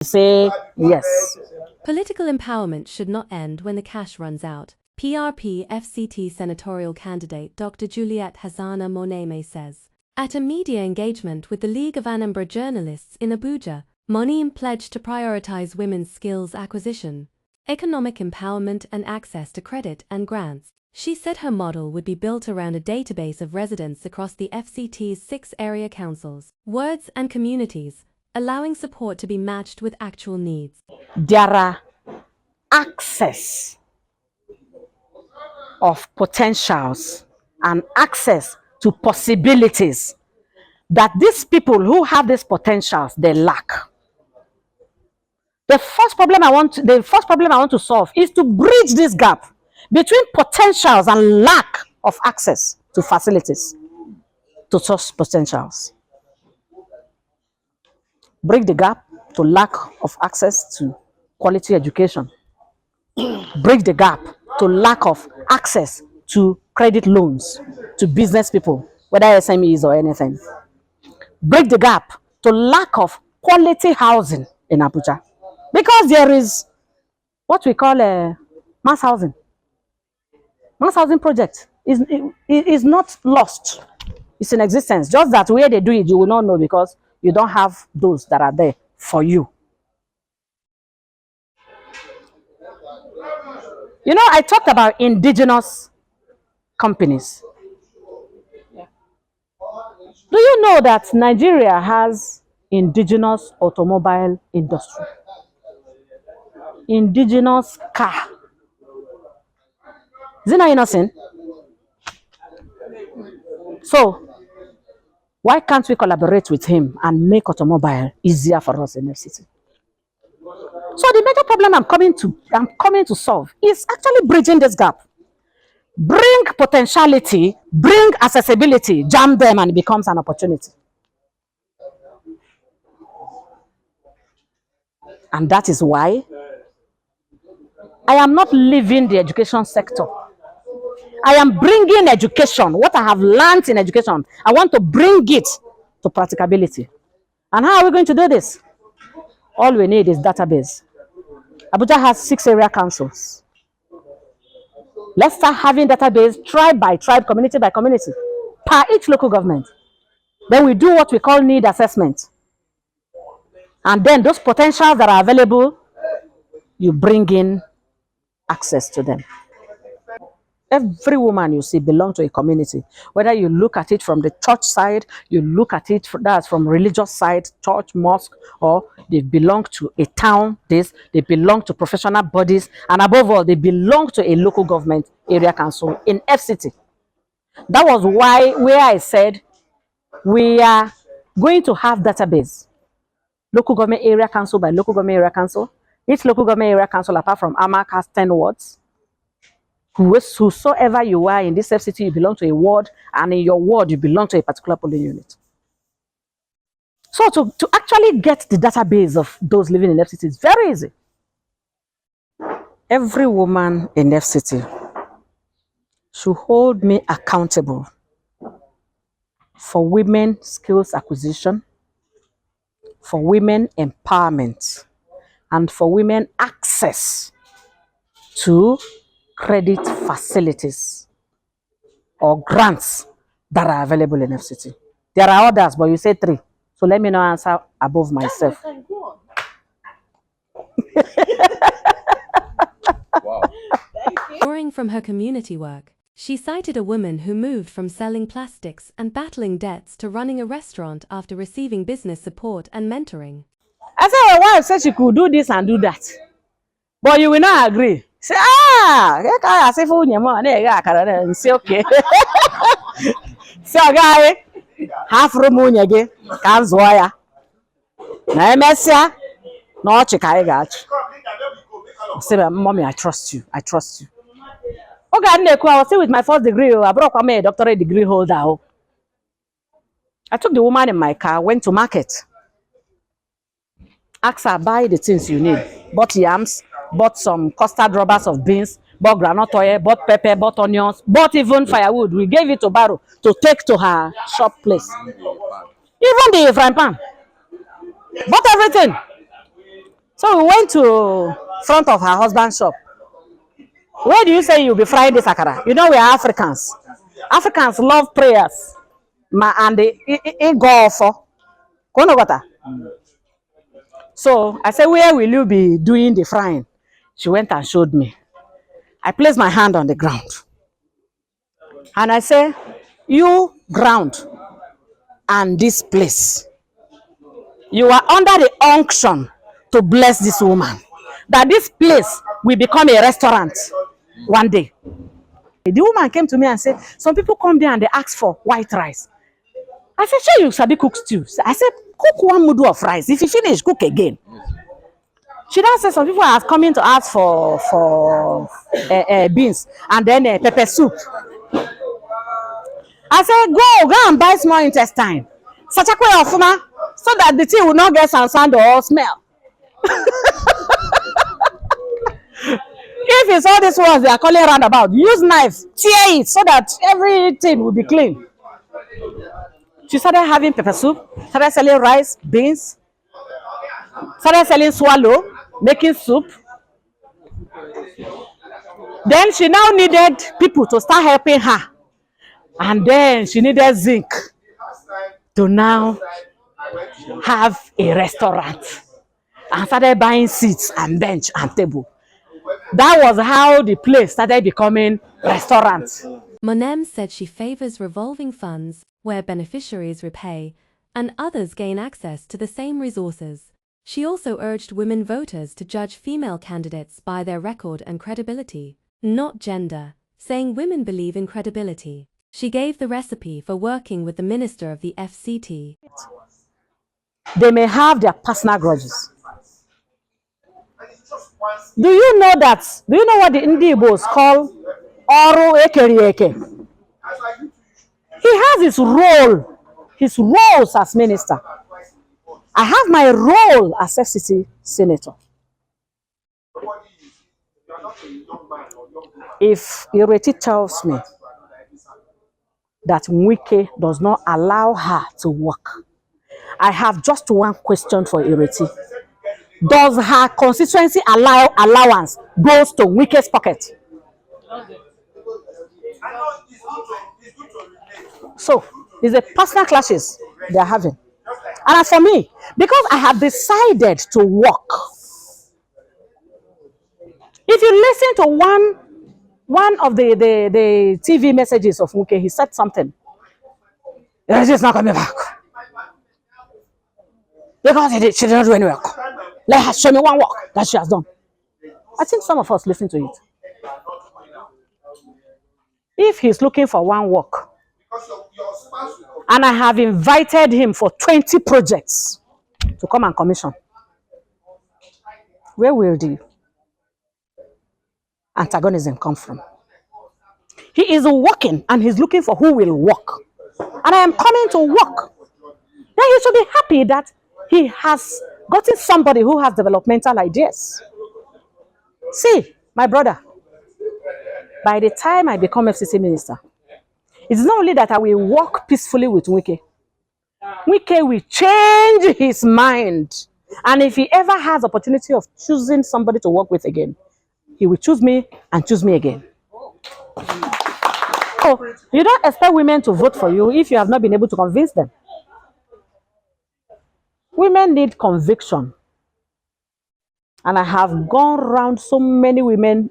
say yes. Political empowerment should not end when the cash runs out. PRP FCT Senatorial candidate Dr Juliet Hasana Moneme says. At a media engagement with the League of Anambra Journalists in Abuja, Moneme pledged to prioritise women's skills acquisition, economic empowerment and access to credit and grants. She said her model would be built around a database of residents across the FCT's 6 area councils, wards and communities, allowing support to be matched with actual needs. There are access of potentials and access to possibilities that these people who have these potentials, they lack. The first problem I want to solve is to bridge this gap between potentials and lack of access to facilities, to such potentials. Break the gap to lack of access to quality education. Break the gap to lack of access to credit loans to business people, whether SMEs or anything. Break the gap to lack of quality housing in Abuja. Because there is what we call a mass housing. Mass housing project is not lost. It's in existence. Just that where they do it, you will not know because you don't have those that are there for you. You know, I talked about indigenous companies. Do you know that Nigeria has indigenous automobile industry? Indigenous car. Is it not innocent? So, why can't we collaborate with him and make automobile easier for us in FCT? So the major problem I'm coming to solve is actually bridging this gap. Bring potentiality, bring accessibility, jam them, and it becomes an opportunity. And that is why I am not leaving the education sector. I am bringing education, what I have learned in education, I want to bring it to practicability. And how are we going to do this? All we need is database. Abuja has 6 area councils. Let's start having database tribe by tribe, community by community, per each local government. Then we do what we call need assessment. And then those potentials that are available, you bring in access to them. Every woman you see belongs to a community. Whether you look at it from the church side, you look at it that's from religious side, church, mosque, or they belong to a town, they belong to professional bodies, and above all, they belong to a local government area council in FCT. That was why where I said we are going to have database. Local government area council by local government area council. Each local government area council, apart from AMAC, has 10 wards. Whosoever you are in this FCT, you belong to a ward, and in your ward, you belong to a particular polling unit. So to actually get the database of those living in FCT is very easy. Every woman in FCT should hold me accountable for women skills acquisition, for women empowerment, and for women access to credit facilities or grants that are available in FCT. There are others, but you say 3. So let me not answer above myself. Wow. Drawing from her community work, she cited a woman who moved from selling plastics and battling debts to running a restaurant after receiving business support and mentoring. I said, my wife said she could do this and do that, but you will not agree. Say, I say for you, say okay. So guy, half room again, can't zoya. Na mesia, no chikai gach. Say, mommy, I trust you. I trust you. Okay, I was still with my first degree. I brought a doctorate degree holder. I took the woman in my car, went to market. Asked her, buy the things you need. Bought yams, bought some custard rubbers of beans, bought groundnut oil, bought pepper, bought onions, bought even firewood. We gave it to Baro to take to her shop place. Even the frying pan. Bought everything. So we went to front of her husband's shop. Where do you say you'll be frying this akara? You know we are Africans. Africans love prayers. And they go for. So I said, where will you be doing the frying? She went and showed me. I placed my hand on the ground. And I said, you ground and this place, you are under the unction to bless this woman. That this place will become a restaurant one day. The woman came to me and said, some people come there and they ask for white rice. I said, sure, you sabi cook stew. I said, cook one mudu of rice. If you finish, cook again. She now said some people are coming to ask for beans and then pepper soup. I said, go and buy small intestine. Sachakwe ofuma, so that the tea will not get sound or smell. If it's all these ones they are calling roundabout, use knife, tear it so that everything will be clean. She started having pepper soup, started selling rice, beans, started selling swallow, making soup. Then she now needed people to start helping her. And then she needed zinc to now have a restaurant. And started buying seats and bench and table. That was how the place started becoming restaurants. Moneme said she favors revolving funds where beneficiaries repay and others gain access to the same resources. She also urged women voters to judge female candidates by their record and credibility, not gender, saying women believe in credibility. She gave the recipe for working with the minister of the FCT. They may have their personal grudges. Do you know what the Indigbos call Oru Ekerieke? He has his roles as minister. I have my role as FCT senator. If Ireti tells me that Wike does not allow her to work, I have just one question for Ireti. Does her constituency allowance goes to Wike's pocket? So, it's a personal clashes they are having. And as for me, because I have decided to work, if you listen to one of the TV messages of Wike, he said something. She's not coming back. Because she didn't do any work. Let her show me one work that she has done. I think some of us listen to it. If he's looking for one work, and I have invited him for 20 projects to come and commission, where will the antagonism come from? He is working and he's looking for who will work. And I am coming to work. Then he should be happy that he has gotten somebody who has developmental ideas. See, my brother, by the time I become FCC minister, it's not only that I will work peacefully with Wike. Wike will change his mind. And if he ever has opportunity of choosing somebody to work with again, he will choose me and choose me again. So you don't expect women to vote for you if you have not been able to convince them. Women need conviction. And I have gone around so many women